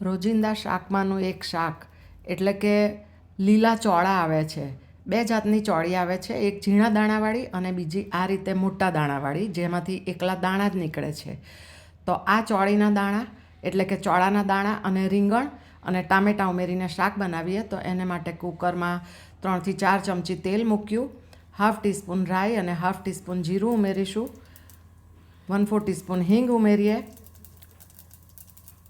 રોજિંદા શાકમાંનું એક શાક એટલે કે લીલા ચોળા આવે છે. બે જાતની ચોળી આવે છે, એક ઝીણા દાણાવાળી અને બીજી આ રીતે મોટા દાણાવાળી, જેમાંથી એકલા દાણા જ નીકળે છે. તો આ ચોળીના દાણા એટલે કે ચોળાના દાણા અને રીંગણ અને ટામેટાં ઉમેરીને શાક બનાવીએ. તો એને માટે કુકરમાં 3થી 4 ચમચી તેલ મૂક્યું, 1/2 ટીસ્પૂન રાઈ અને 1/2 ટીસ્પૂન જીરું ઉમેરીશું, 1/4 ટીસ્પૂન હિંગ ઉમેરીએ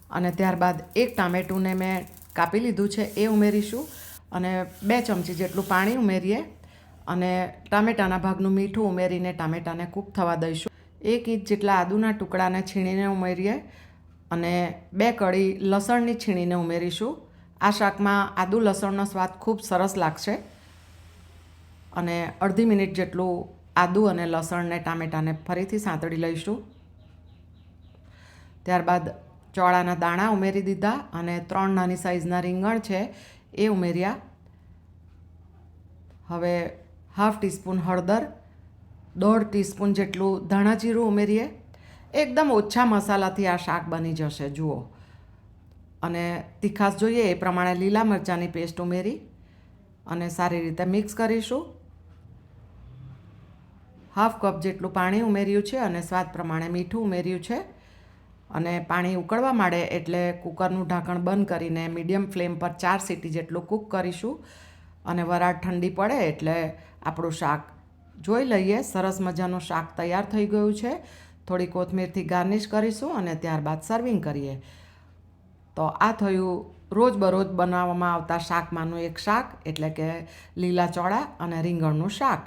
અને ત્યારબાદ એક ટામેટુંને મેં કાપી લીધું છે એ ઉમેરીશું અને 2 ચમચી જેટલું પાણી ઉમેરીએ અને ટામેટાના ભાગનું મીઠું ઉમેરીને ટામેટાને કૂક થવા દઈશું. 1 ઇંચ જેટલા આદુના ટુકડાને છીણીને ઉમેરીએ અને 2 કળી લસણની છીણીને ઉમેરીશું. આ શાકમાં આદુ લસણનો સ્વાદ ખૂબ સરસ લાગશે અને અડધી મિનિટ જેટલું આદુ અને લસણને ટામેટાને ફરીથી સાંતળી લઈશું. ત્યારબાદ ચોળાના દાણા ઉમેરી દીધા અને 3 નાની સાઇઝના રીંગણ છે એ ઉમેર્યા. હવે 1/2 ટીસ્પૂન હળદર, 1/2 ટીસ્પૂન જેટલું ધાણા જીરું ઉમેરીએ. એકદમ ઓછા મસાલાથી આ શાક બની જશે જુઓ. અને તીખાશ જોઈએ એ પ્રમાણે લીલા મરચાંની પેસ્ટ ઉમેરી અને સારી રીતે મિક્સ કરીશું. 1/2 કપ જેટલું પાણી ઉમેર્યું છે અને સ્વાદ પ્રમાણે મીઠું ઉમેર્યું છે અને પાણી ઉકળવા માંડે એટલે કુકરનું ઢાંકણ બંધ કરીને મીડિયમ ફ્લેમ પર 4 સીટી જેટલું કૂક કરીશું અને વરાળ ઠંડી પડે એટલે આપણું શાક જોઈ લઈએ. સરસ મજાનું શાક તૈયાર થઈ ગયું છે. થોડી કોથમીરથી ગાર્નિશ કરીશું અને ત્યારબાદ સર્વિંગ કરીએ. તો આ થયું રોજબરોજ બનાવવામાં આવતા શાકમાંનું એક શાક એટલે કે લીલા ચોળા અને રીંગણનું શાક.